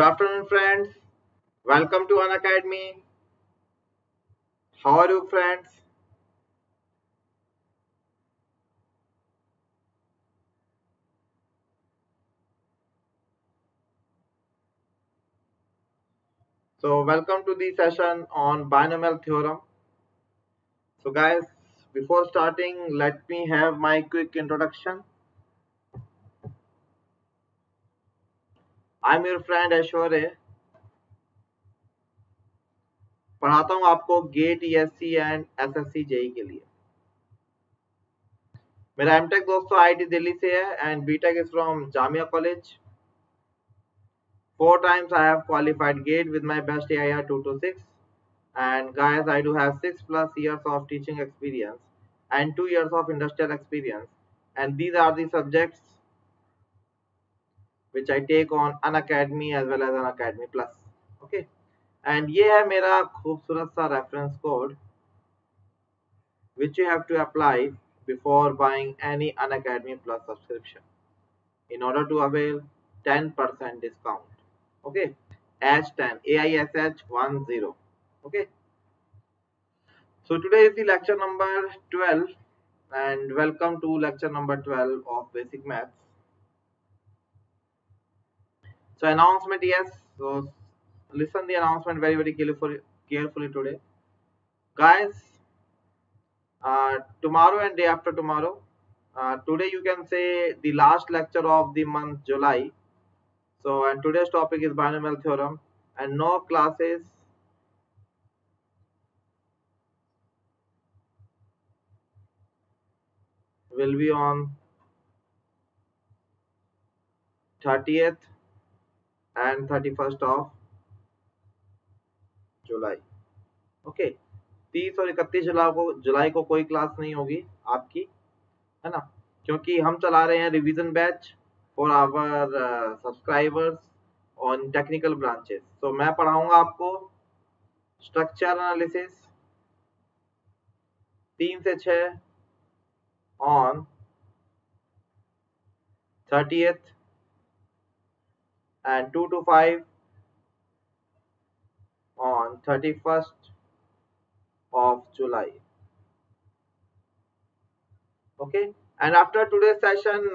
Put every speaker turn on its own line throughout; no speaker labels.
Good afternoon, friends. Welcome to An Academy. How are you, friends? So, welcome to the session on binomial theorem. So, guys, before starting, let me have my quick introduction. I'm your friend Aishwarya. पढ़ाता हूँ आपको GATE ESC and SSC JE के लिए. मेरा MTech दोस्तों IIT Delhi से है and BTech is from Jamia college. 4 times I have qualified GATE with my best AIR 226. And guys, I do have 6+ years of teaching experience and 2 years of industrial experience. And these are the subjects which I take on An Academy as well as An Academy Plus. Okay. And ये है मेरा खूबसूरत सा reference code which you have to apply before buying any An Academy Plus subscription in order to avail 10% discount. Okay. H10 AISH10. Okay. So today is the lecture number 12 and welcome to lecture number 12 of basic maths. So announcement, yes. So listen the announcement very carefully today. Guys, tomorrow and day after tomorrow, today you can say the last lecture of the month July. So and today's topic is binomial theorem and no classes will be on 30th and 31st of July. Okay. 30 और 31 जुलाई को कोई class नहीं होगी आपकी, है ना, क्योंकि हम चला रहे हैं revision batch for our subscribers on technical branches. तो मैं पढ़ाऊंगा आपको स्ट्रक्चर एनालिसिस 3 से 6 on 30th and 2 to 5 on 31st of July. Okay, and after today's session,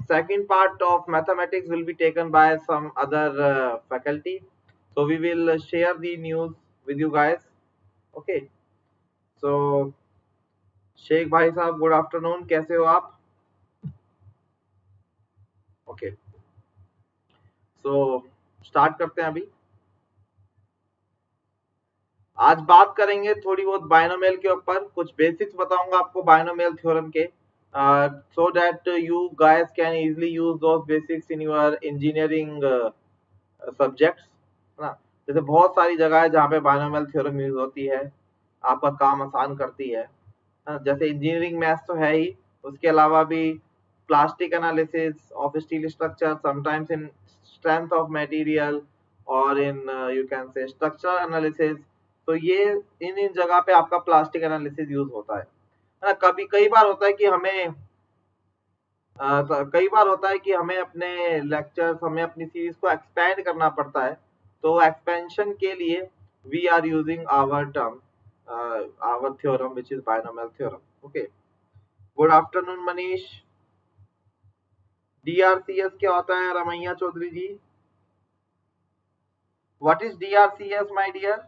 second part of mathematics will be taken by some other faculty. So we will share the news with you guys. Okay. So Sheikh भाई साहब, good afternoon, कैसे हो आप? Okay. So start करते हैं अभी. आज बात करेंगे थोड़ी बहुत बायनोमियल के ऊपर. कुछ बेसिक्स बताऊंगा आपको बायनोमियल थ्योरम के, so that you guys can easily use those basics in your engineering subjects, है ना. जैसे बहुत सारी जगह है जहाँ पे बायनोमियल थ्योरम यूज होती है, आपका काम आसान करती है. जैसे इंजीनियरिंग मैथ्स तो है ही, उसके अलावा भी plastic analysis of steel structure, sometimes in strength of material और in you can say structural analysis. तो ये इन जगह पे आपका प्लास्टिक एनालिसिस यूज होता है ना. कई बार होता है कि हमें अपने लेक्चर्स, हमें अपनी सीरीज को एक्सपेंड करना पड़ता है. तो एक्सपेंशन के लिए we are using our term, our theorem which is binomial theorem. Okay. Good afternoon Manish. DRCS क्या होता है Ramaiya Chaudhary ji? What is DRCS my dear?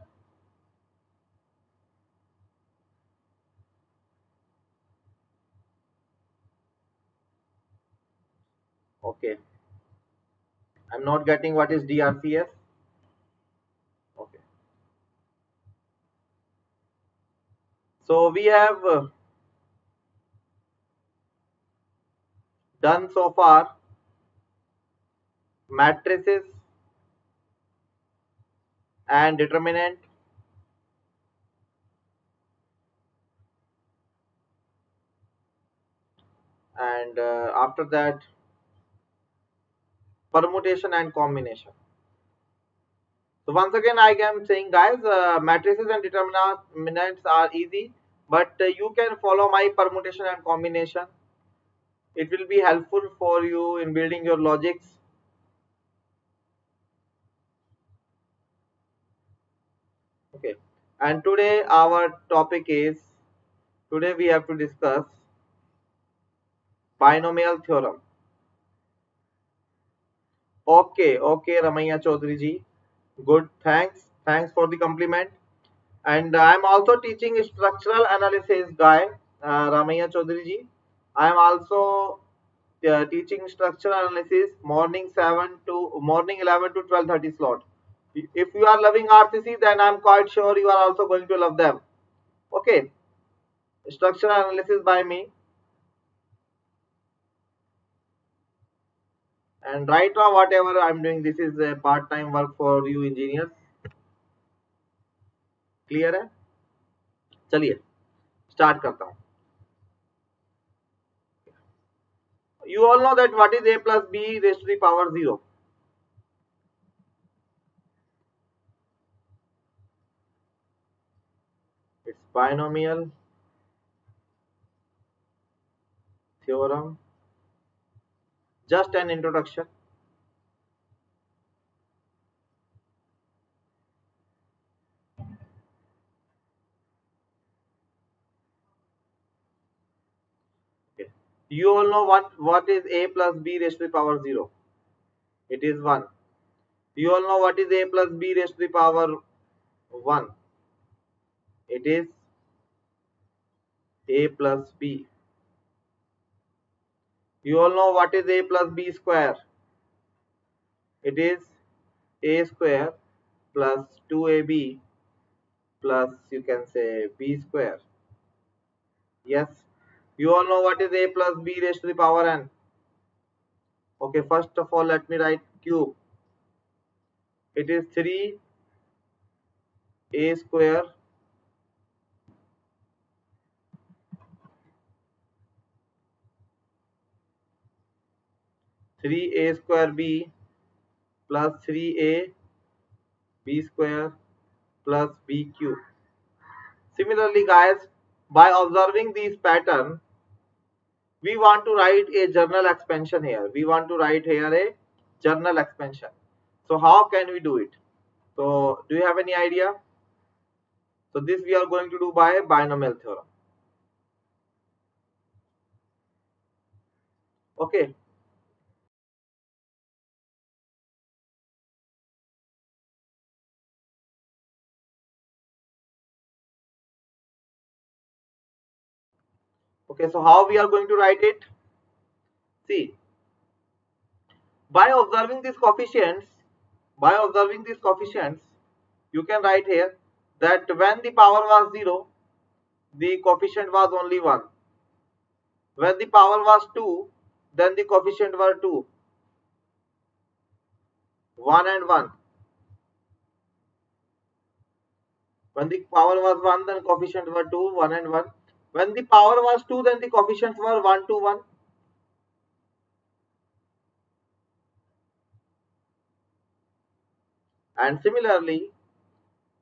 Okay, I'm not getting what is DRCS. Okay, so we have done so far matrices and determinant, and after that permutation and combination. So once again I am saying, guys, matrices and determinants are easy, but you can follow my permutation and combination. It will be helpful for you in building your logics. And today our topic is, today we have to discuss binomial theorem. Okay, Ramaiya Chaudhary ji. Good, thanks for the compliment. And I'm also teaching structural analysis guy, Ramaiya Chaudhary ji. I am also teaching structural analysis morning 11 to 12:30 slot. If you are loving RCC, then I'm quite sure you are also going to love them. Okay, structural analysis by me. And right now, whatever I'm doing, this is a part-time work for you engineers. Clear है? चलिए start करता हूँ. You all know that what is a plus b raised to the power 0. It's binomial theorem. Just an introduction. Okay. You all know what is a plus b raised to the power 0. It is 1. You all know what is a plus b raised to the power 1. It is a plus b. You all know what is a plus b square. It is a square plus 2ab plus you can say b square. Yes. You all know what is a plus b raised to the power n. Okay, first of all let me write cube. It is 3 a square b plus 3a b square plus b cube. Similarly guys, by observing these pattern, we want to write a journal expansion here. We want to write here a journal expansion. So how can we do it? So do you have any idea? So this we are going to do by binomial theorem. Okay. Okay, so how we are going to write it? See, by observing these coefficients, you can write here that when the power was 0, the coefficient was only 1. When the power was 2, then the coefficient were 2. 1 and 1. When the power was 1, then coefficients were 2, 1 and 1. When the power was 2, then the coefficients were 1 to 1. And similarly,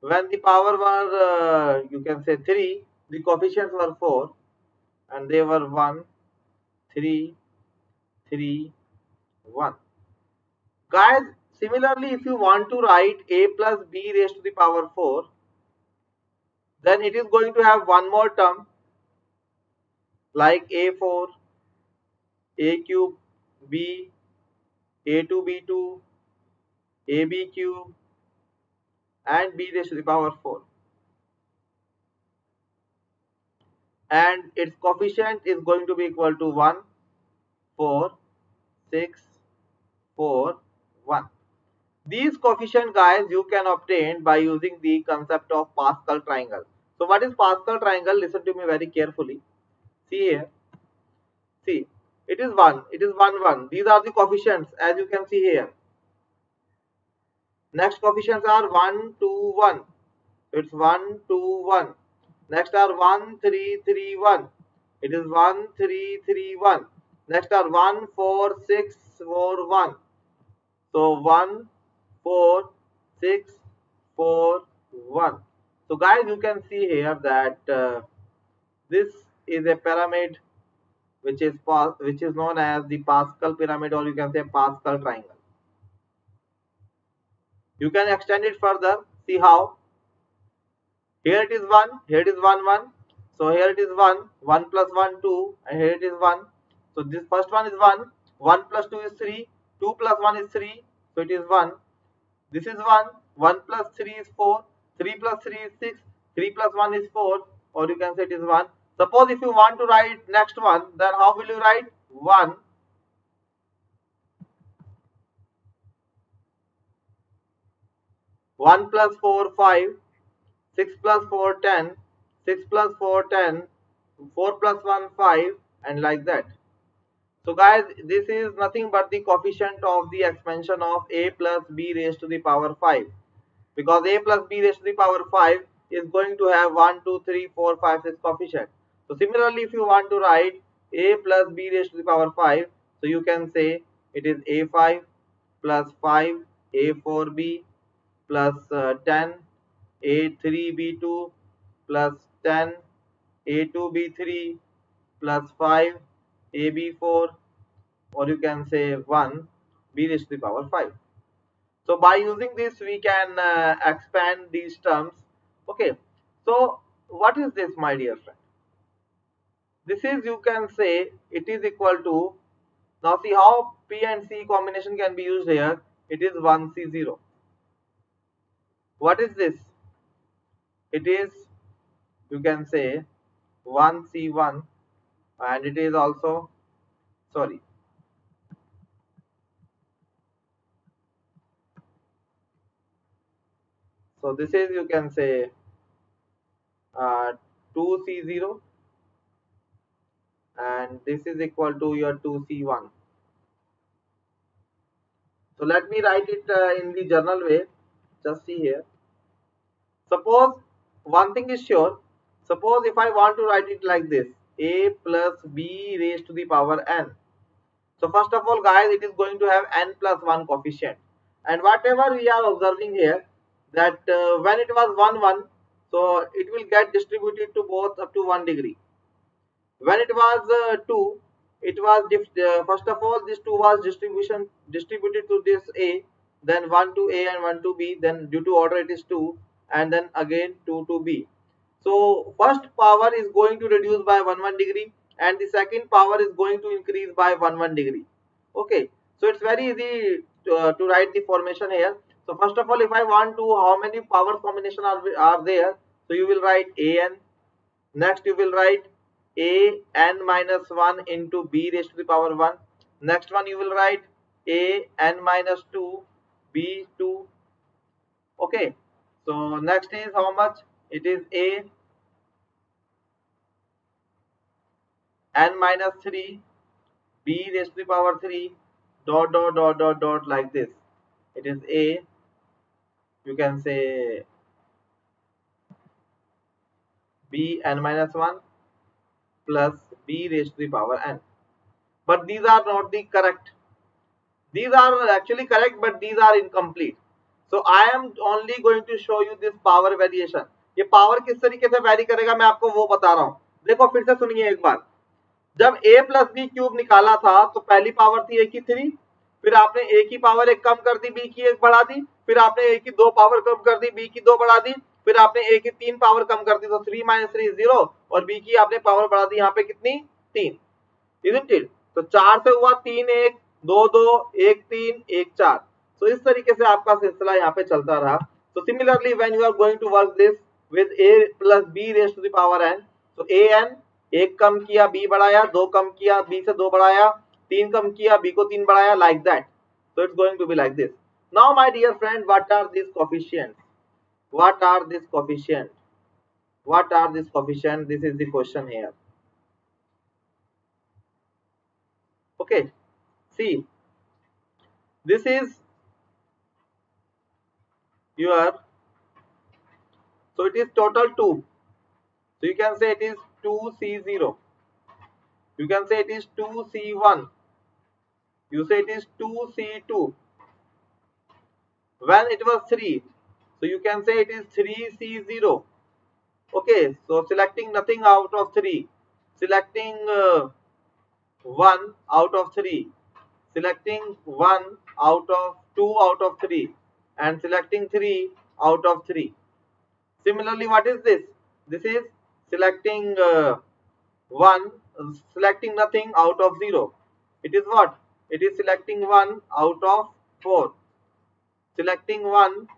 when the power were, you can say 3, the coefficients were 4 and they were 1, 3, 3, 1. Guys, similarly, if you want to write a plus b raised to the power 4, then it is going to have one more term like a4, a cube, b, a2, b2, ab cube, and b raised to the power 4. And its coefficient is going to be equal to 1, 4, 6, 4, 1. These coefficient guys you can obtain by using the concept of Pascal triangle. So what is Pascal triangle? Listen to me very carefully. See here. See, it is 1, it is 1, 1. These are the coefficients as you can see here. Next coefficients are 1, 2, 1. It's 1, 2, 1. Next are 1, 3, 3, 1. It is 1, 3, 3, 1. Next are 1, 4, 6, 4, 1. So 1, 4, 6, 4, 1. So guys, you can see here that this is a pyramid which is known as the Pascal pyramid, or you can say Pascal triangle. You can extend it further. See how? Here it is 1, here it is 1, 1. So here it is 1, 1 plus 1, 2, and here it is 1. So this first one is 1, 1 plus 2 is 3, 2 plus 1 is 3, so it is 1. This is 1, 1 plus 3 is 4, 3 plus 3 is 6, 3 plus 1 is 4, or you can say it is 1. Suppose if you want to write next one, then how will you write? 1 1 plus 4 5, 6 plus 4 10, 6 plus 4 10, 4 plus 1 5, and like that. So guys, this is nothing but the coefficient of the expansion of a plus b raised to the power 5, because a plus b raised to the power 5 is going to have 1 2 3 4 5 6 coefficient. So similarly, if you want to write a plus b raised to the power 5, so you can say it is a5 plus 5 a4b plus 10 a3b2 plus 10 a2b3 plus 5 ab4, or you can say 1 b raised to the power 5. So by using this we can expand these terms. Okay, so what is this, my dear friend? This is, you can say, it is equal to, now see how p and c combination can be used here. It is 1c0. What is this? It is, you can say, 1c1, and it is also, sorry, so this is, you can say, 2c0, and this is equal to your 2c1. So let me write it in the journal way. Just see here. Suppose, one thing is sure, suppose if I want to write it like this, a plus b raised to the power n. So first of all guys, it is going to have n plus 1 coefficient, and whatever we are observing here, that when it was 1 1, so it will get distributed to both up to 1 degree. When it was 2, it was first of all this 2 was distributed to this a, then 1 to a and 1 to b, then due to order it is 2, and then again 2 to b. So first power is going to reduce by 1 degree, and the second power is going to increase by 1 degree. Okay, so it's very easy to write the formation here. So first of all, if I want to, how many power combination are there, so you will write an. Next you will write a n minus 1 into b raised to the power 1. Next one you will write a n minus 2 b 2. Okay, so next is how much? It is a n minus 3 b raised to the power 3 dot dot dot dot dot, like this. It is a, you can say, b n minus 1 plus b raised to the power n. But these are not the correct. These are actually correct, but these are incomplete. So I am only going to show you this power variation. ये power किस तरीके से vary करेगा मैं आपको वो बता रहा हूँ. देखो फिर से सुनिए एक बार. जब a प्लस बी क्यूब निकाला था तो पहली पावर थी a की 3, फिर आपने a की पावर 1 कम कर दी, b की 1 बढ़ा दी, फिर आपने a की 2 पावर कम कर दी, b की 2 बढ़ा दी, फिर आपने a की 3 पावर कम कर दी, तो 3 minus 3 is 0, और b की आपने पावर बढ़ा दी यहाँ पे कितनी? 3, isn't it? तो 4 से हुआ 3 1 2 2 1 3 1 4. तो इस तरीके से आपका सिलसिला यहाँ पे चलता रहा. So similarly when you are going to work this with a plus b raised to the power n, so a n, 1 कम किया b बढ़ाया, 2 कम किया b से 2 बढ़ाया, 3 कम किया b को 3 बढ़ाया, like that. So it's going to be like this. Now my dear friend, what are these coefficients? What are these coefficients? What are these coefficients? This is the question here. Okay, see, this is your, so it is total 2, so you can say it is 2c0, you can say it is 2c1, you say it is 2c2. When it was 3, so you can say it is 3c0. Okay, so selecting nothing out of 3, selecting 1 out of 3, selecting 1 out of 2 out of 3, and selecting 3 out of 3. Similarly, what is this? This is selecting one, selecting nothing out of 0. It is what? It is selecting 1 out of 4. Selecting 1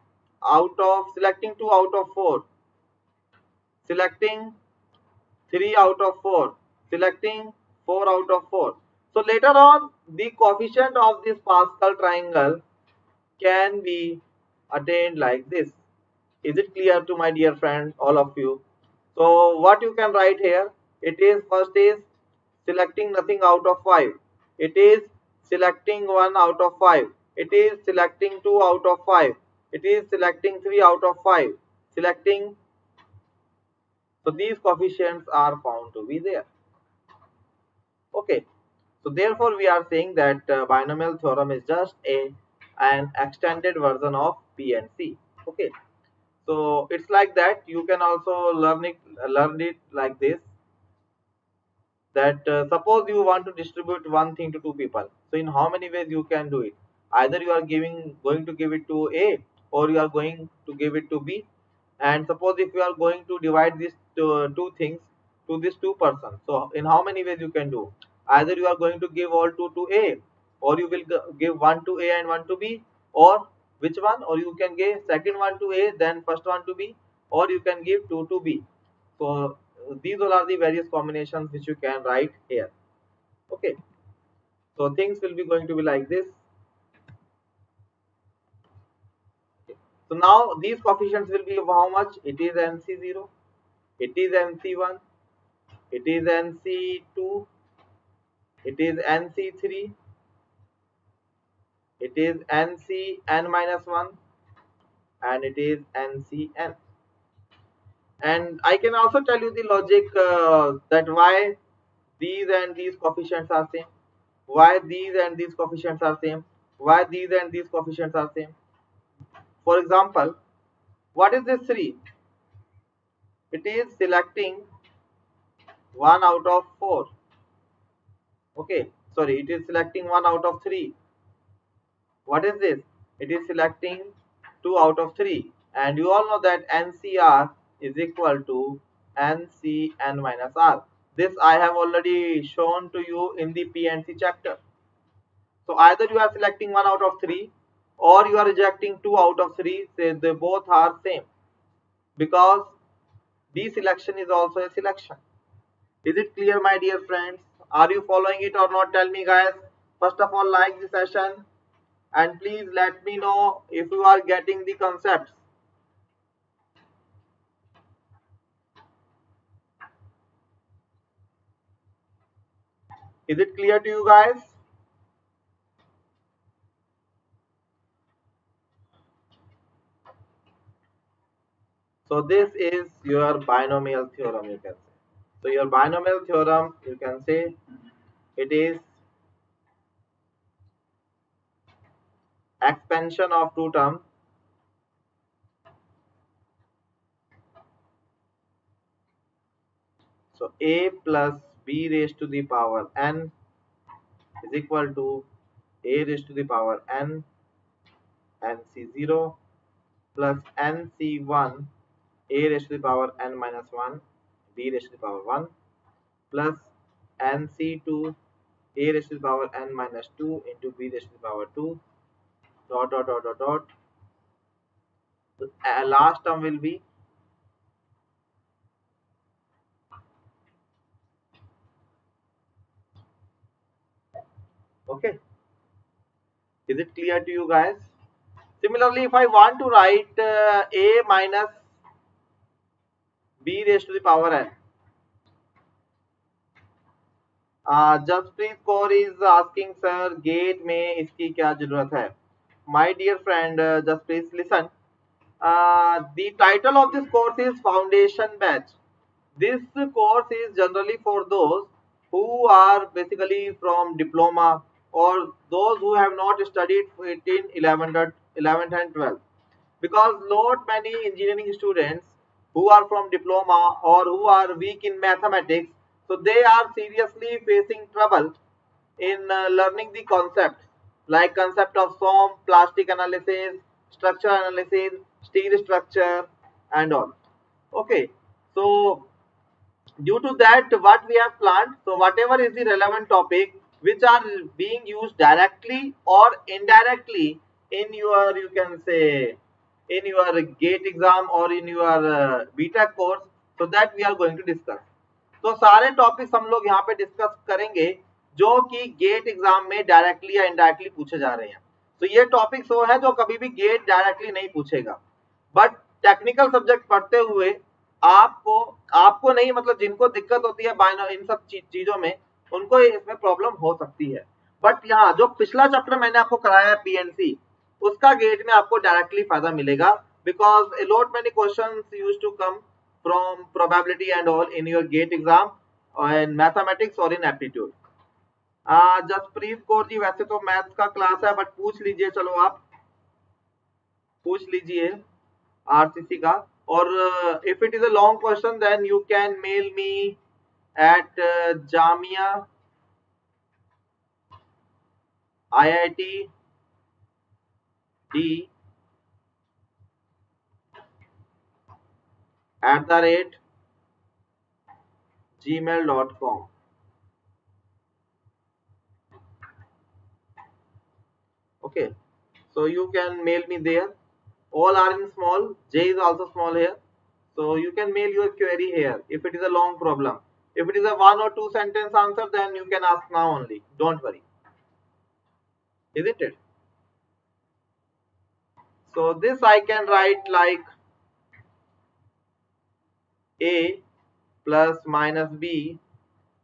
out of, selecting 2 out of 4. Selecting 3 out of 4. Selecting 4 out of 4. So later on, the coefficient of this Pascal triangle can be attained like this. Is it clear to my dear friends, all of you? So what you can write here, it is first is selecting nothing out of 5. It is selecting 1 out of 5. It is selecting 2 out of 5. It is selecting 3 out of 5. Selecting, so these coefficients are found to be there. Okay. So therefore we are saying that binomial theorem is just an extended version of PNC. Okay. So it's like that. You can also learn it like this, that suppose you want to distribute one thing to two people, so in how many ways you can do it? Either you are going to give it to A, or you are going to give it to B. And suppose if you are going to divide these two things to these two persons, so in how many ways you can do? Either you are going to give all two to A, or you will give one to A and one to B, or which one? Or you can give second one to A, then first one to B, or you can give two to B. So these all are the various combinations which you can write here. Okay. So things will be going to be like this. So now these coefficients will be of how much? It is NC0, it is NC1, it is NC2, it is NC3, it is NCn minus 1, and it is NCn. And I can also tell you the logic that why these and these coefficients are same, why these and these coefficients are same, why these and these coefficients are same. For example, what is this 3? It is selecting 1 out of 4. Okay, sorry, it is selecting 1 out of 3. What is this? It is selecting 2 out of 3. And you all know that NCR is equal to NCn minus R. This I have already shown to you in the PNC chapter. So either you are selecting 1 out of 3, or you are rejecting 2 out of 3. Say they both are same, because deselection is also a selection. Is it clear, my dear friends? Are you following it or not? Tell me, guys. First of all, like the session, and please let me know if you are getting the concepts. Is it clear to you guys? So this is your binomial theorem, you can say. So your binomial theorem, you can say it is expansion of two terms. So a plus b raised to the power n is equal to a raised to the power n nc0 plus nc1 a raised to the power n minus 1 b raised to the power 1 plus nc2 a raised to the power n minus 2 into b raised to the power 2 dot dot dot dot dot. The last term will be okay. Is it clear to you guys? Similarly, if I want to write a minus b raised to the power n, Jaspreet Kaur is asking sir GATE में इसकी क्या जरूरत है? My dear friend Jasprit, listen. The title of this course is Foundation Batch. This course is generally for those who are basically from diploma, or those who have not studied it in 11th and 12th. Because lot many engineering students who are from diploma or who are weak in mathematics, so they are seriously facing trouble in learning the concepts, like concept of SOM, plastic analysis, structure analysis, steel structure, and all. Okay, so due to that, what we have planned, so whatever is the relevant topic which are being used directly or indirectly in your, you can say, in your gate exam or in your BTech course, so that we are going to discuss. तो सारे topics हम लोग यहाँ पे discuss करेंगे जो कि gate exam में डायरेक्टली या इनडायरेक्टली पूछे जा रहे हैं. तो ये टॉपिक्स वो है जो कभी भी गेट डायरेक्टली नहीं पूछेगा, बट टेक्निकल सब्जेक्ट पढ़ते हुए आपको आपको नहीं, मतलब जिनको दिक्कत होती है बाइनो इन सब चीजों में, उनको इसमें प्रॉब्लम हो सकती है. बट यहाँ जो पिछला चैप्टर मैंने आपको कराया है पीएनसी, उसका गेट में आपको डायरेक्टली फायदा मिलेगा, because a lot many questions used to come from probability and all in your gate exam in mathematics or in aptitude. Jaspreet Kaur ji, वैसे तो मैथ्स का क्लास है, बट पूछ लीजिए, चलो आप पूछ लीजिए आरसीसी का. और if it is a long question then you can mail me at jamia iit d @gmail.com. Okay, so you can mail me there. All are in small, j is also small here, so you can mail your query here if it is a long problem. If it is a one or two sentence answer, then you can ask now only, don't worry, isn't it? So this I can write like a plus minus b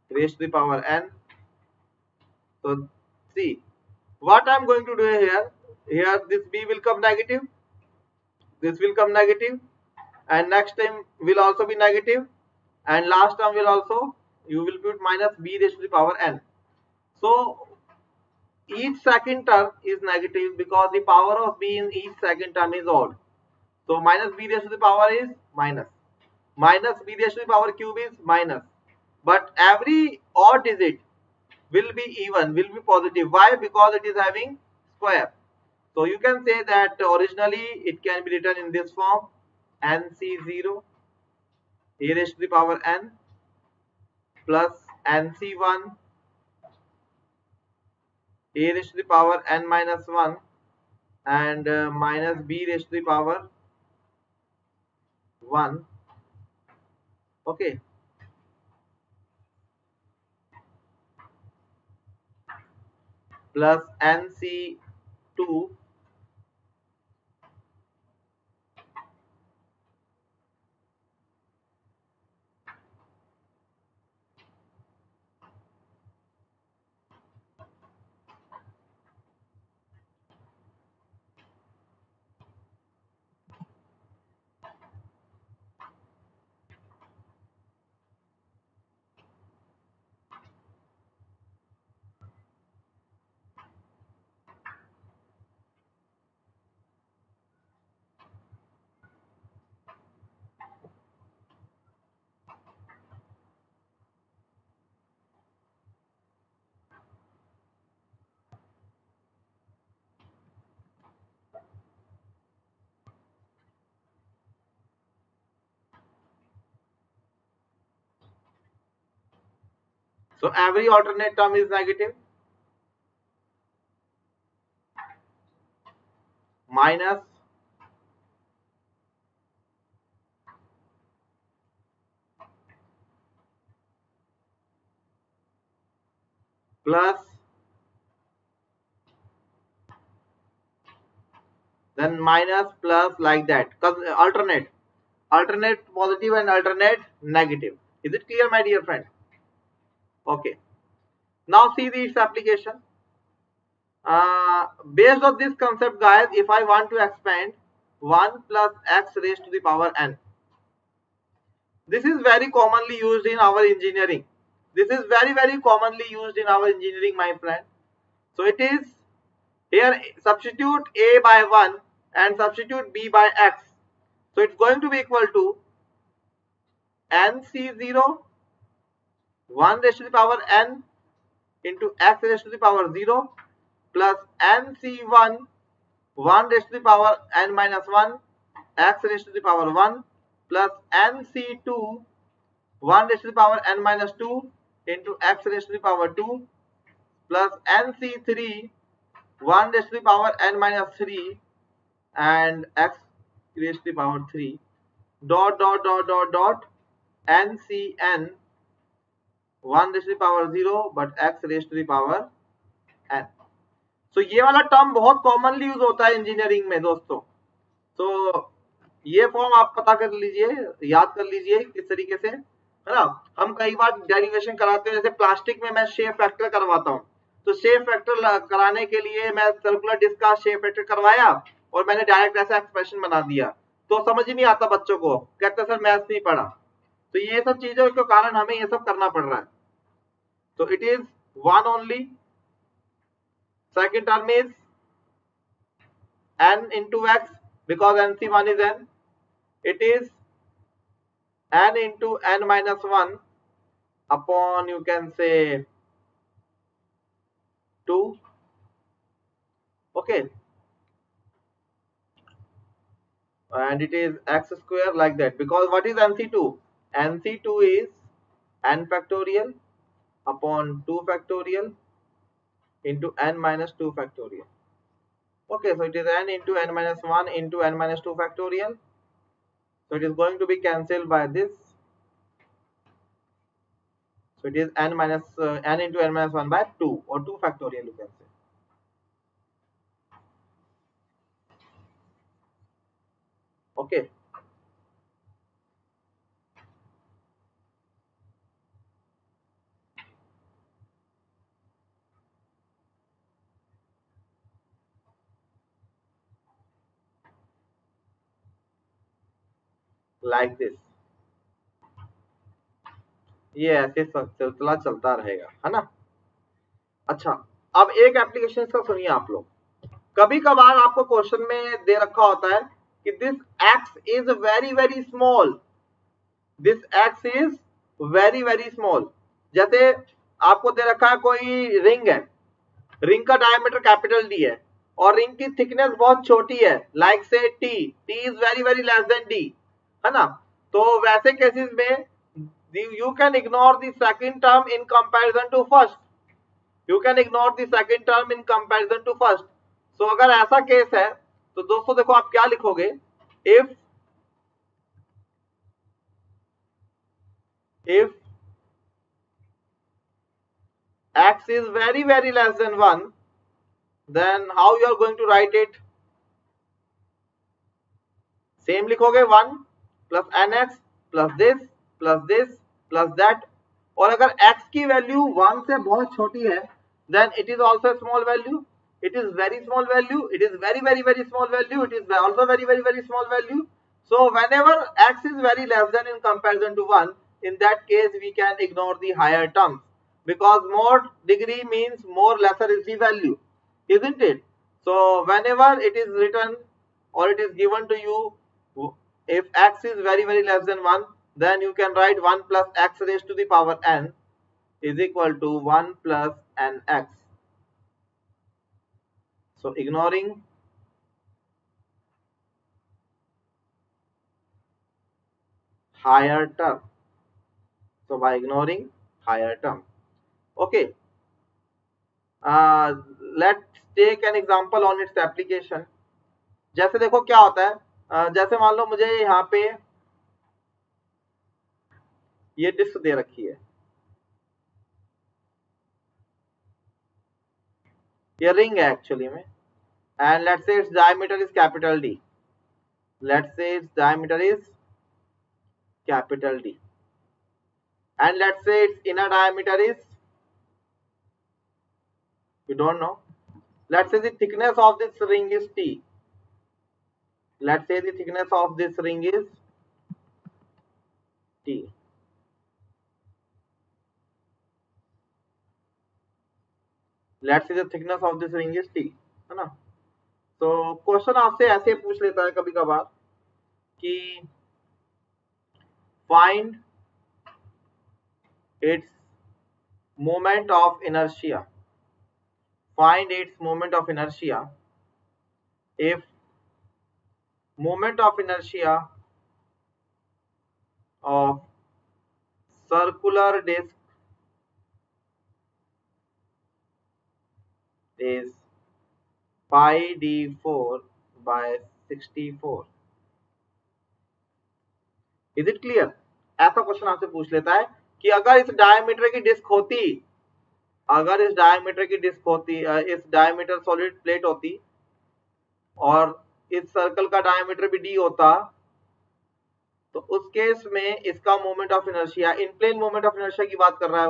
raised to the power n. So see what I'm going to do here. Here this b will come negative, this will come negative, and next time will also be negative, and last term will also, you will put minus b raised to the power n. So each second term is negative because the power of b in each second term is odd. So minus b raised to the power is minus. Minus b raised to the power cube is minus. But every odd digit will be even, will be positive. Why? Because it is having square. So you can say that originally it can be written in this form, nc0 a raised to the power n plus nc1 a raised to the power n minus 1 and minus b raised to the power 1. Okay, plus nc2 So every alternate term is negative. Minus plus then minus plus like that, because alternate positive and alternate negative. Is it clear, my dear friend? Okay, now see its application. Based on this concept, guys, if I want to expand 1 plus x raised to the power n, this is very commonly used in our engineering. This is very commonly used in our engineering, my friend. So it is here, substitute a by 1 and substitute b by x. So it's going to be equal to nc0 1 raised to the power n into x raised to the power 0 plus nc1 1 raised to the power n minus 1 x raised to the power 1 plus nc2 1 raised to the power n minus 2 into x raised to the power 2 plus nc3 1 raised to the power n minus 3 and x raised to the power 3 dot dot dot dot dot ncn 1 raised to the power 0 but x raised to the power n. So ये वाला term बहुत commonly use होता है engineering में दोस्तों. तो ये form आप पता कर लीजिए, याद कर लीजिए किस तरीके से, है ना. हम कई बार डेरिवेशन कराते हैं, जैसे प्लास्टिक में मैं शेप फैक्टर करवाता हूँ, तो शेप फैक्टर कराने के लिए मैं सर्कुलर डिस्क का शेप फैक्टर करवाया और मैंने डायरेक्ट ऐसा एक्सप्रेशन बना दिया, तो समझ ही नहीं आता बच्चों को, कहते सर मैथ्स नहीं पढ़ा. तो ये सब चीजों के कारण हमें ये सब करना पड़ रहा है. तो it is one only. Second term is n into x because nc1 is n. It is n into n minus 1 upon, you can say, 2. Okay, and it is x square like that, because what is nc2? Nc2 is n factorial upon 2 factorial into n minus 2 factorial. Okay, so it is n into n minus 1 into n minus 2 factorial. So it is going to be cancelled by this. So it is n into n minus 1 by 2 or 2 factorial, you can say. Okay. Like this. ये ऐसे सिलसिला चलता रहेगा, है ना. अच्छा, अब एक एप्लीकेशन का सुनिए आप लोग. कभी कभार आपको क्वेश्चन में दे रखा होता है कि this x is very very small, this x is very very small. जैसे आपको दे रखा है कोई रिंग है, रिंग का डायमीटर कैपिटल डी है और रिंग की थिकनेस बहुत छोटी है, लाइक से T is very very less than D, है ना. तो वैसे केसेस में you can ignore the second term in comparison to first. You can ignore the second term in comparison to first. So अगर ऐसा केस है तो दोस्तों देखो आप क्या लिखोगे. If x is very very less than 1, then how you are going to write it? Same लिखोगे 1 plus nx plus this plus that. और अगर x की वैल्यू 1 से बहुत छोटी है, then it is also a small value, it is very small value, it is very very very small value, it is also very very very small value. So whenever x is very less than in comparison to 1, in that case we can ignore the higher terms, because more degree means more lesser is the value, isn't it? So whenever it is written or it is given to you, if x is very very less than 1, then you can write 1 plus x raised to the power n is equal to 1 plus nx. So ignoring higher term. So by ignoring higher term. Okay. Let's take an example on its application. जैसे देखो क्या होता है, जैसे मान लो मुझे यहाँ पे ये डिस्क दे रखी है, ये रिंग है एक्चुअली में, and let's say its diameter is capital D. Let's say its diameter is capital D, and let's say its inner diameter is, you don't know. Let's say the thickness of this ring is T. Let's say the thickness of this ring is T. Let's say the thickness of this ring is T, है ना. तो question आपसे ऐसे पूछ लेता है कभी कभार कि find its moment of inertia, find its moment of inertia if moment of inertia of circular disc is pi d4 by 64. Is it clear? ऐसा क्वेश्चन आपसे पूछ लेता है कि अगर इस डायमीटर की डिस्क होती, अगर इस डायमीटर की डिस्क होती, इस डायमीटर सॉलिड प्लेट होती और इस सर्कल का डायमीटर भी डी होता, तो उस केस में इसका moment of inertia, in plane moment of inertia की बात कर रहा है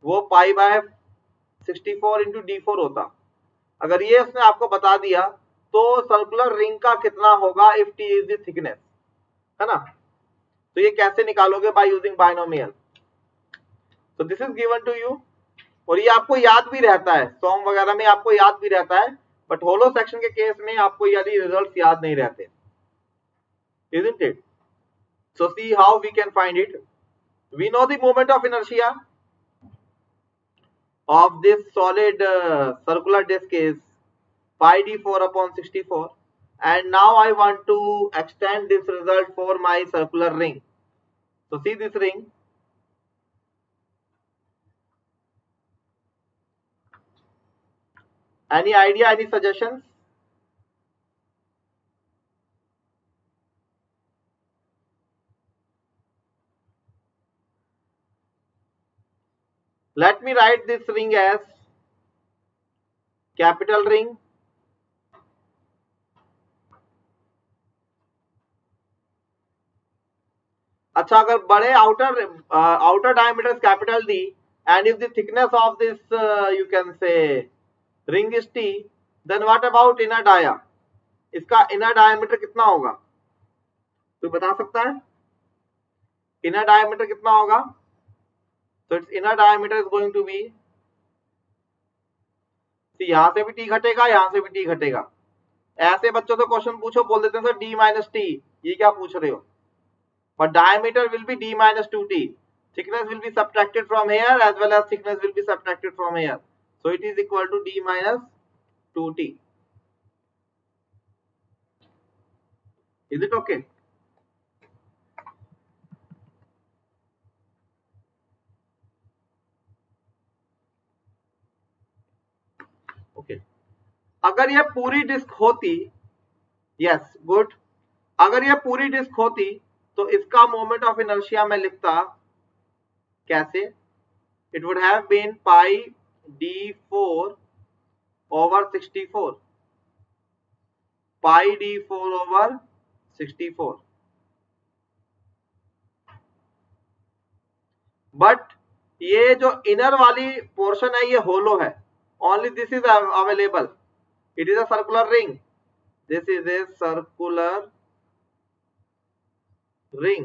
वो pi by 64 into D four होता। अगर ये उसने आपको बता दिया तो सर्कुलर रिंग का कितना होगा if t is the thickness, है ना? तो ये कैसे निकालोगे? By using binomial. तो this is given to you, और ये आपको याद भी रहता है, सॉम वगैरह में आपको याद भी रहता है, बट होलो सेक्शन के केस में आपको यदि रिजल्ट्स याद नहीं रहते, isn't it? So see how we can find it. We know the moment of inertia of this solid circular disk is pi d4 upon 64, and now I want to extend this result for my circular ring. So see this ring, any idea, any suggestions? Let me write this ring as capital ring, अच्छा अगर बड़े outer diameter is capital D and if the thickness of this you can say ring is T, then what about inner dia? इसका inner diameter कितना होगा? कोई बता सकता है? inner diameter कितना होगा? So its inner diameter is going to be, see यहां से भी T घटेगा, यहां से भी T घटेगा। ऐसे बच्चों से क्वेश्चन पूछो, बोल देते हैं सर D minus T, ये क्या पूछ रहे हो? But diameter will be D minus 2T. Thickness will be subtracted from here as well as thickness will be subtracted from here. So it is equal to D minus 2T. Is it okay? Okay. अगर ये पूरी disc होती, yes, good. अगर ये पूरी disc होती तो इसका मोमेंट ऑफ इनर्शिया में लिखता कैसे? It would have been pi d4 over 64. Pi d4 over 64. But ये जो इनर वाली पोर्शन है ये होलो है, only this is available, it is a circular ring, this is a circular ring,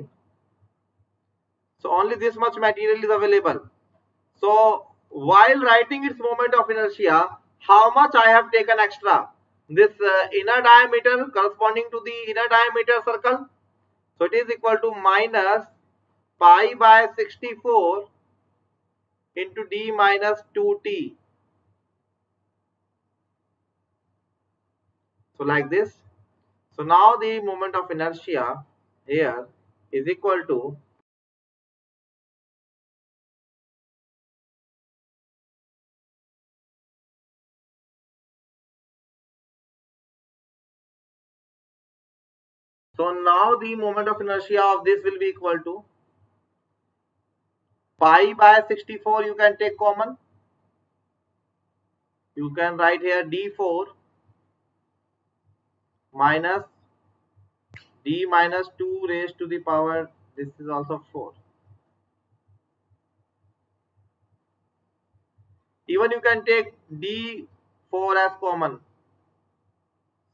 so only this much material is available. So while writing its moment of inertia, how much I have taken extra? This inner diameter corresponding to the inner diameter circle, so it is equal to minus pi by 64 into d minus 2t. So like this. So now the moment of inertia here is equal to now the moment of inertia of this will be equal to pi by 64, you can take common, you can write here d4 minus d minus 2 raised to the power, this is also 4. Even you can take d4 as common,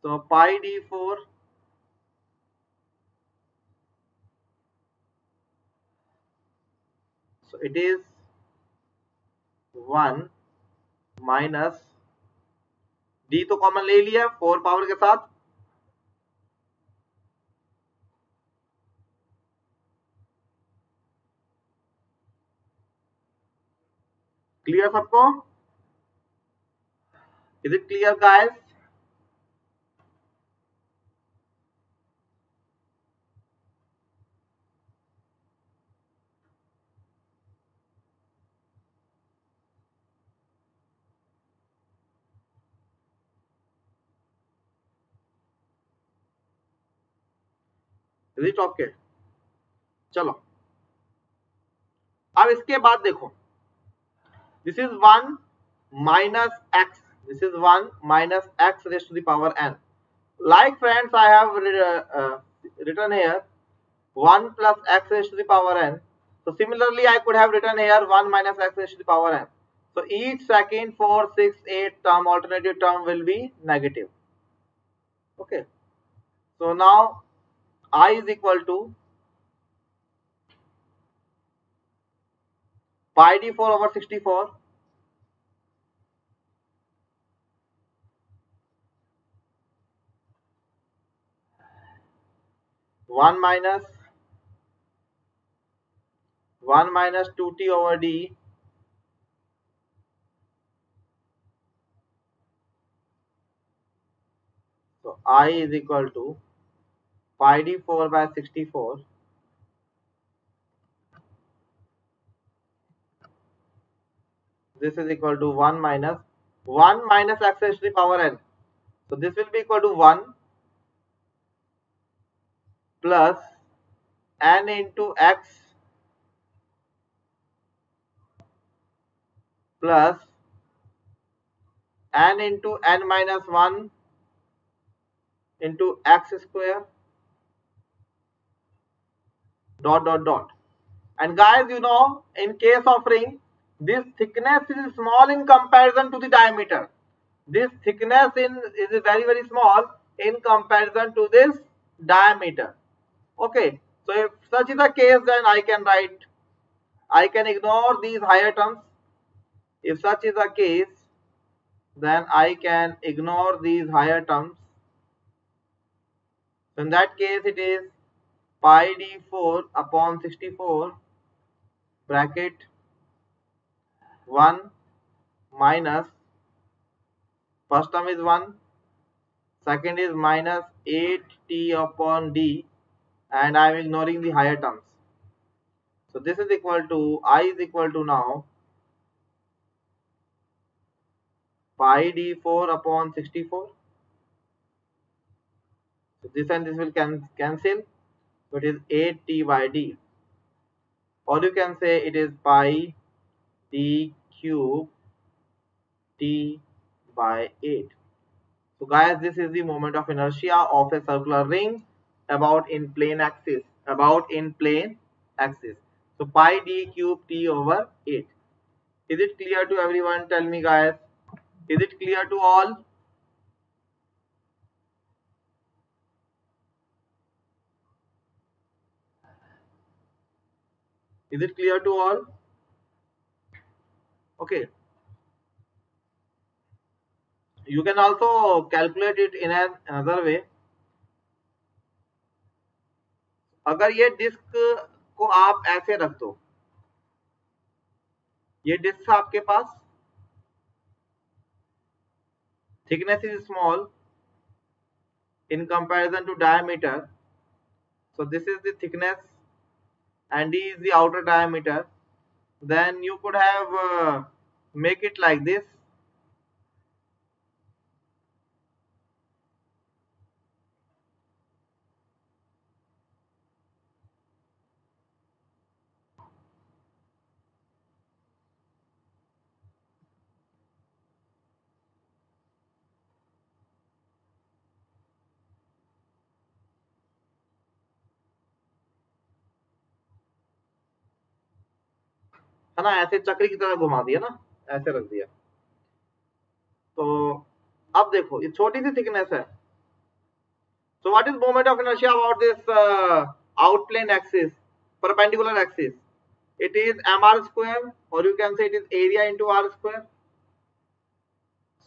so pi d4 so it is 1 minus d तो common ले लिया 4 power के साथ, clear सबको? Is it clear guys? Is it okay? चलो अब इसके बाद देखो, this is 1 minus x, this is 1 minus x raised to the power n. Like friends, I have written here 1 plus x raised to the power n. So similarly I could have written here 1 minus x raised to the power n. So each second 4, 6, 8 term, alternative term will be negative. Okay, so now I is equal to pi d4 over 64 1 minus 2t over d so I is equal to pi d4 by 64 this is equal to 1 minus x raised to the power n. So this will be equal to 1 plus n into x plus n into n minus 1 into x square dot dot dot. And guys, you know, in case of ring, this thickness is small in comparison to the diameter. This thickness is very small in comparison to this diameter. Okay, so if such is the case, then I can ignore these higher terms. If such is the case, then I can ignore these higher terms. So in that case, it is pi d4 upon 64 bracket 1 minus, first term is 1, second is minus 8t upon d, and I am ignoring the higher terms. So this is equal to, I is equal to now pi d4 upon 64. So this and this will cancel. So it is 8t by d. Or you can say it is pi d cube t by 8. So guys, this is the moment of inertia of a circular ring about in plane axis. So pi d cube t over 8. Is it clear to everyone? Tell me guys. Is it clear to all? Is it clear to all? Okay. You can also calculate it in another way. अगर ये disc को आप ऐसे रख दो, ये disc आपके पास, thickness is small in comparison to diameter, so this is the thickness and d is the outer diameter, then you could have make it like this. है ना, ऐसे चक्री की तरह घुमा दिया ना, ऐसे रख दिया। तो अब देखो ये छोटी सी थिकनेस है। So what is moment of inertia about this outplane axis, perpendicular axis? It is mr square, or you can say it is area into r square.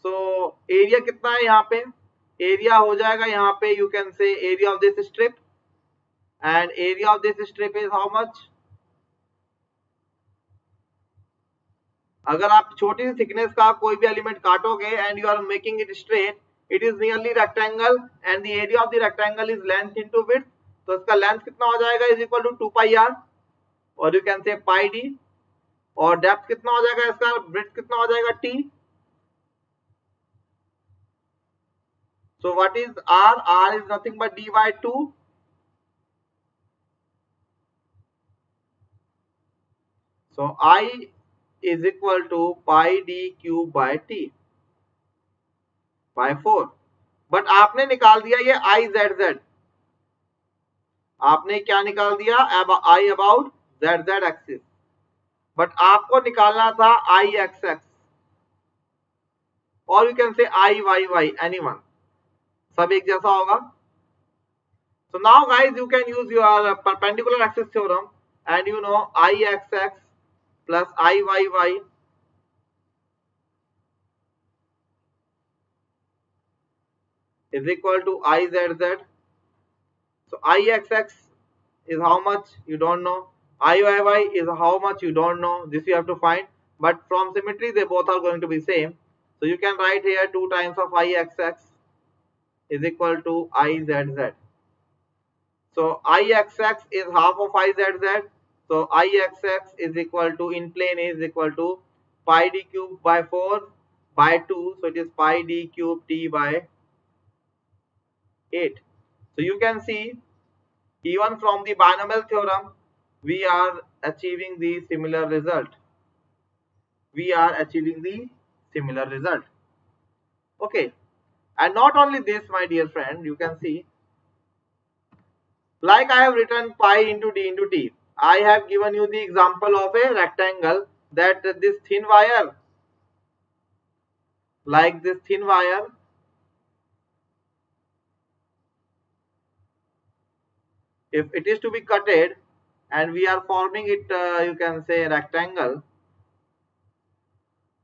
So area कितना है यहाँ पे? Area हो जाएगा यहाँ पे, you can say area of this strip, and area of this strip is how much? अगर आप छोटी सी थिकनेस का कोई भी एलिमेंट काटोगे and you are making it straight, it is nearly rectangle and the area of the rectangle is length into width, तो इसका length कितना हो जाएगा? Is equal to 2 pi r, और you can say pi D, और depth कितना हो जाएगा इसका? विड्थ कितना हो जाएगा? T. So what is R? R is nothing but D by 2, So I is equal to pi d cube by t by 4. But आपने निकाल दिया ये आई जेड जेड, आपने क्या निकाल दिया I about Z Z axis, but आपको निकालना था आई एक्स एक्स, और you can say I Y Y, anyone, सब एक जैसा होगा. So now guys you can use your perpendicular axis theorem, and you know Ixx plus Iyy is equal to Izz. So Ixx is how much you don't know, Iyy is how much you don't know, this you have to find, but from symmetry they both are going to be same. So you can write here 2 times of Ixx is equal to Izz. So Ixx is half of Izz. So Ixx is equal to, in plane is equal to pi d cube by 4 by 2. So it is pi d cube t by 8. So you can see even from the binomial theorem we are achieving the similar result. We are achieving the similar result. Okay. And not only this, my dear friend, you can see, like I have written pi into d into t, I have given you the example of a rectangle, that this thin wire, like this thin wire, if it is to be cutted and we are forming it, you can say rectangle,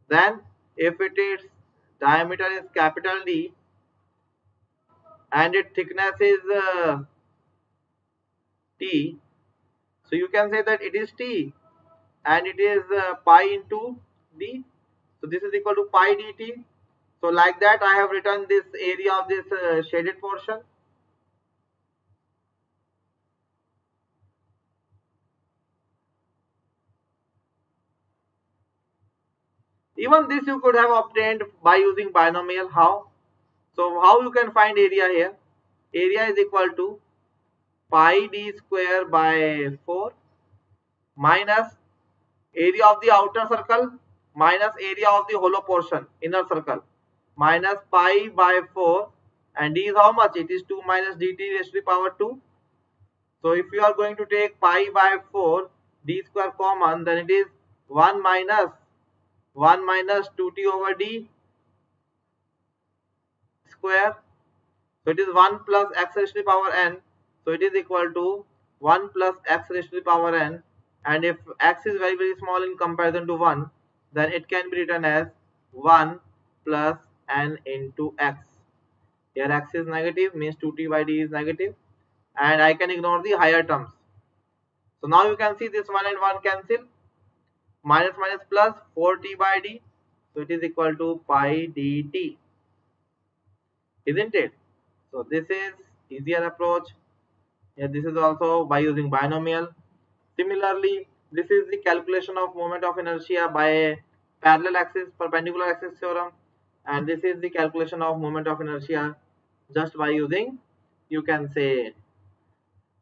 then if it is diameter is capital D and its thickness is t, so you can say that it is t and it is pi into d, so this is equal to pi dt. So like that I have written this area of this shaded portion. Even this you could have obtained by using binomial. How? So how you can find area here? Area is equal to pi d square by 4 minus area of the outer circle minus area of the hollow portion, inner circle, minus pi by 4, and d is how much? It is 2 minus dt raised to the power 2. So if you are going to take pi by 4 d square common, then it is 1 minus 2t over d square. So it is 1 plus x raised to the power n. So it is equal to 1 plus x raised to the power n. And if x is very small in comparison to 1, then it can be written as 1 plus n into x. Here x is negative, means 2t by d is negative, and I can ignore the higher terms. So now you can see this 1 and 1 cancel, minus minus plus 4t by d. So it is equal to pi dt, isn't it? So this is easier approach. Yeah, this is also by using binomial. Similarly, this is the calculation of moment of inertia by a parallel axis perpendicular axis theorem, and this is the calculation of moment of inertia just by using, you can say,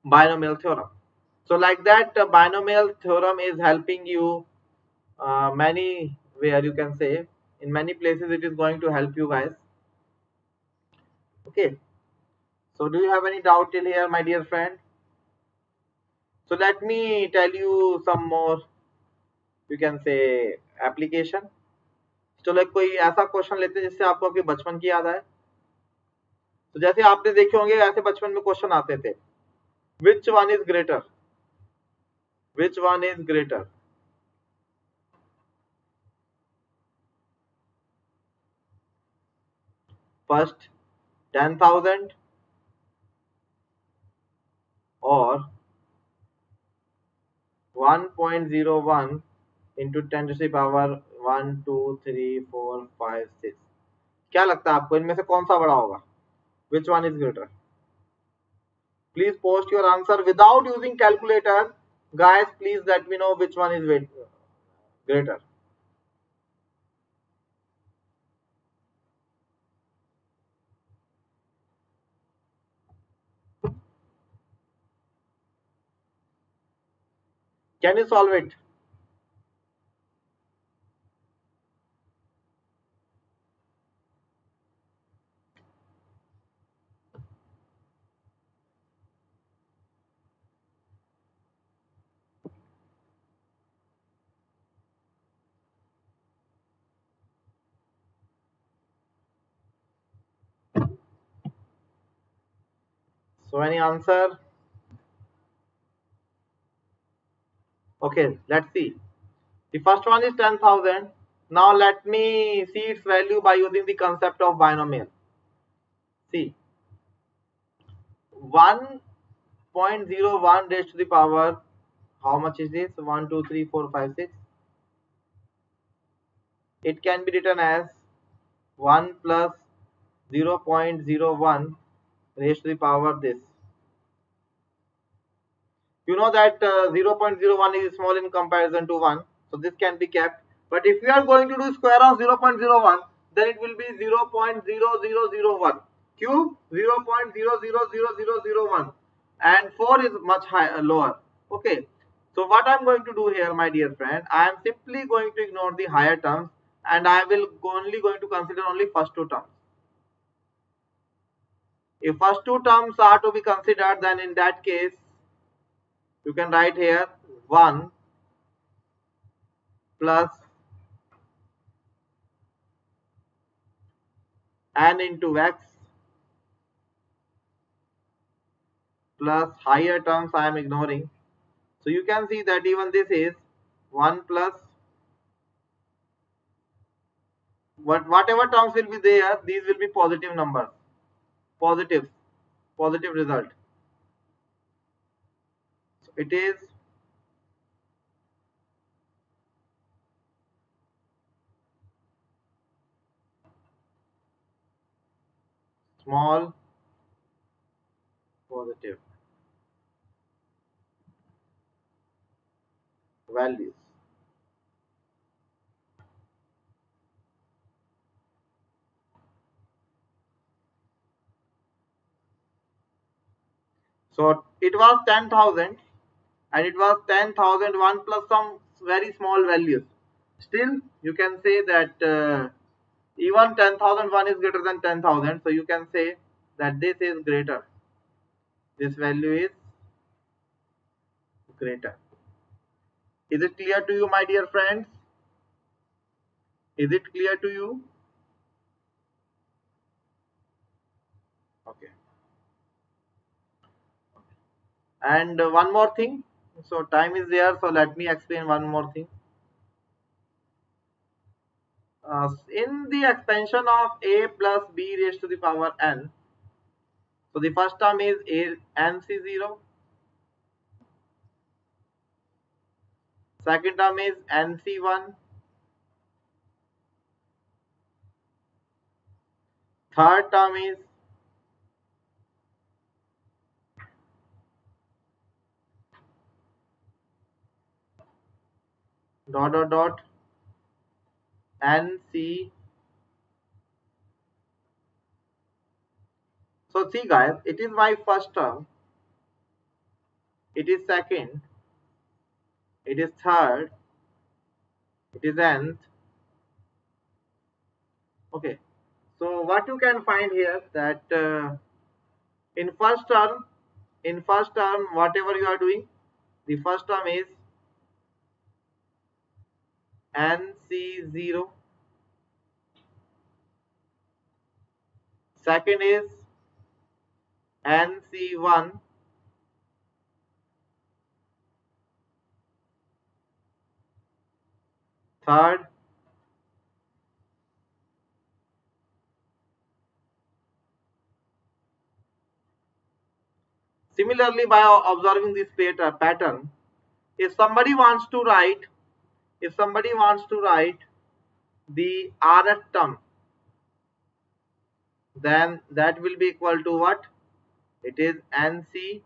binomial theorem. So like that, binomial theorem is helping you many where, you can say, in many places it is going to help you guys. Okay. So do you have any doubt till here, my dear friend? So let me tell you some more, you can say, application. चलो एक कोई ऐसा question लेते हैं जिससे आपको आपके बचपन की याद आए. तो जैसे आपने देखे होंगे ऐसे बचपन में क्वेश्चन आते थे, which one is greater, which one is greater. First 10,000 और 1.01 into 10 to the power 1 2 3 4 5 6. क्या लगता है आपको इनमें से कौन सा बड़ा होगा? Which one is greater? Please post your answer without using calculator. Guys, please let me know which one is greater. Can you solve it? So any answer? Okay, let's see. The first one is 10,000. Now let me see its value by using the concept of binomial. See, 1.01 raised to the power, how much is this? 1, 2, 3, 4, 5, 6. It can be written as 1 plus 0.01 raised to the power this. You know that 0.01 is small in comparison to 1, so this can be kept. But if you are going to do square of 0.01, then it will be 0.0001 cube, 0.000001, and 4 is much higher, lower. Okay, so what I'm going to do here, my dear friend, I am simply going to ignore the higher terms, and I will only going to consider only first two terms. If first two terms are to be considered, then in that case you can write here 1 plus n into x plus higher terms I am ignoring. So you can see that even this is 1 plus whatever terms will be there, these will be positive numbers, positive result. So it is small positive values. So it was 10,000 and it was 10,001 plus some very small values. Still you can say that even 10,001 is greater than 10,000, so you can say that this is greater, this value is greater. Is it clear to you, my dear friends? Is it clear to you? Okay. And one more thing. So time is there, so let me explain one more thing. In the expansion of a plus b raised to the power n, so the first term is a nc0, second term is nc1, third term is dot dot dot nc. So see guys, it is my first term, it is second, it is third, it is nth. Okay, so what you can find here that in first term, whatever you are doing, the first term is nc0, second is nc1, third similarly. By observing this pattern, if somebody wants to write, the rth term, then that will be equal to what? It is nc.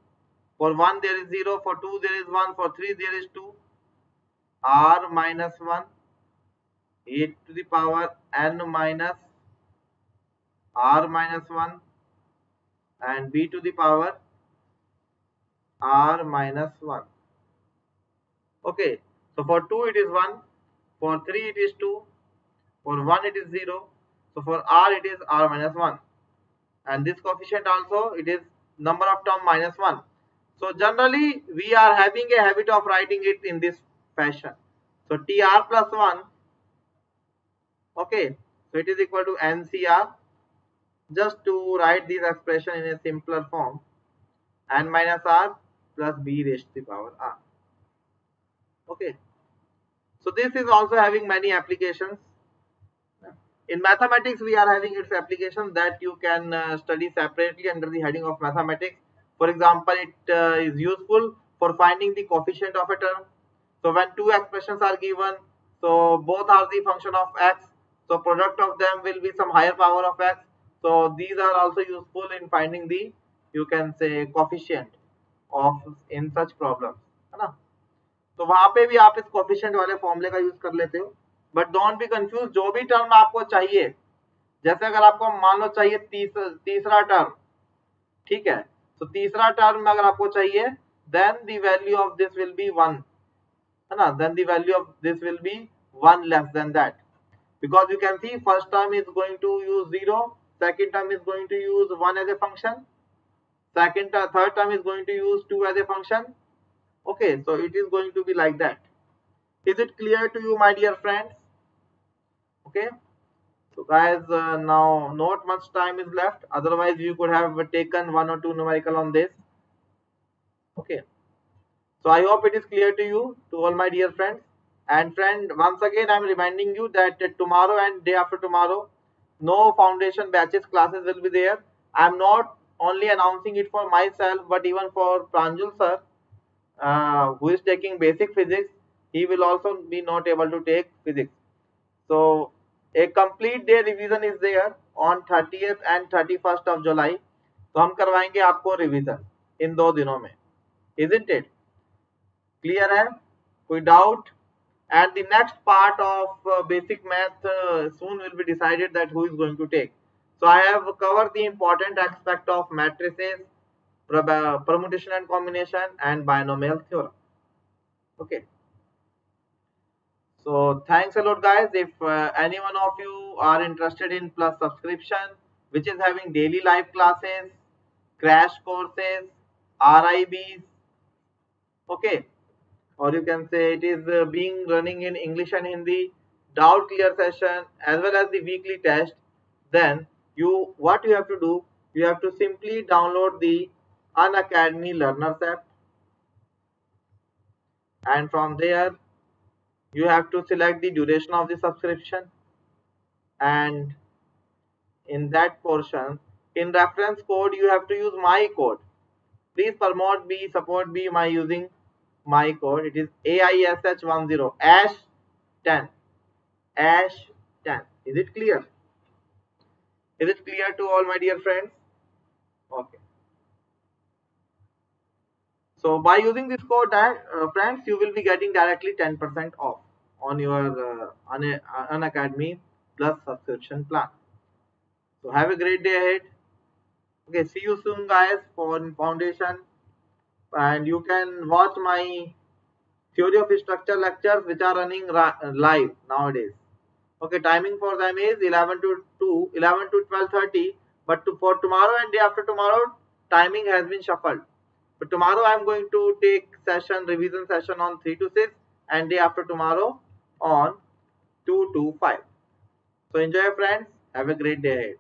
For 1 there is 0, for 2 there is 1, for 3 there is 2, r minus 1, a to the power n minus r minus 1, and b to the power r minus 1. Okay, so for 2 it is 1, for 3 it is 2, for 1 it is 0, so for r it is r minus 1, and this coefficient also it is number of term minus 1. So generally we are having a habit of writing it in this fashion. So tr plus 1, okay, so it is equal to ncr. Just to write this expression in a simpler form, n minus r plus b raised to the power r. Okay, so this is also having many applications. In mathematics, we are having its applications that you can study separately under the heading of mathematics. For example, it is useful for finding the coefficient of a term. So when two expressions are given, so both are the function of x, so product of them will be some higher power of x. So these are also useful in finding the, you can say, coefficient of in such problems, है ना? तो वहां पे भी आप इस coefficient वाले फॉर्मूले का यूज कर लेते हो. बट डोंट बी कंफ्यूज, जो भी टर्म आपको चाहिए, जैसे अगर आपको मान लो चाहिए तीसरा टर्म, ठीक है, तो तीसरा टर्म अगर आपको चाहिए, then the value of this will be 1, है ना, then the value of this will be 1 less than that, because you can see first term is going to use 0, second term is going to use 1 as a function, third term is going to use 2 as a function. Okay, so it is going to be like that. Is it clear to you, my dear friends? Okay, so guys, now not much time is left, otherwise you could have taken 1 or 2 numerical on this. Okay, so I hope it is clear to you, to all my dear friends. And friend, once again I am reminding you that tomorrow and day after tomorrow, no foundation batches classes will be there. I am not only announcing it for myself, but even for Pranjul sir, who is taking basic physics. He will also be not able to take physics. So a complete day revision is there on 30th and 31st of July. तो हम करवाएंगे आपको revision इन 2 दिनों में. Isn't it? Clear है? कोई doubt? And the next part of basic math soon will be decided that who is going to take. So I have covered the important aspect of matrices, permutation and combination, and binomial theorem. Okay. So thanks a lot, guys. If any one of you are interested in Plus subscription, which is having daily live classes, crash courses, RIBs, okay, or you can say it is being running in English and Hindi, doubt clear session, as well as the weekly test, then what you have to do, you have to simply download the Unacademy Learners app, and from there you have to select the duration of the subscription, and in that portion, in reference code you have to use my code. Please promote me, support me by using my code. It is AISH10 ASH10 ASH10. Is it clear? Is it clear to all my dear friends? Okay. So by using this code, friends, you will be getting directly 10% off on your Unacademy Plus subscription plan. So have a great day ahead. Okay, see you soon, guys, for foundation, and you can watch my theory of structure lectures which are running live nowadays. Okay, timing for them is 11 to 12:30, but for tomorrow and day after tomorrow, timing has been shuffled. But tomorrow I am going to take revision session on 3 to 6, and day after tomorrow on 2 to 5. So enjoy, friends. Have a great day ahead.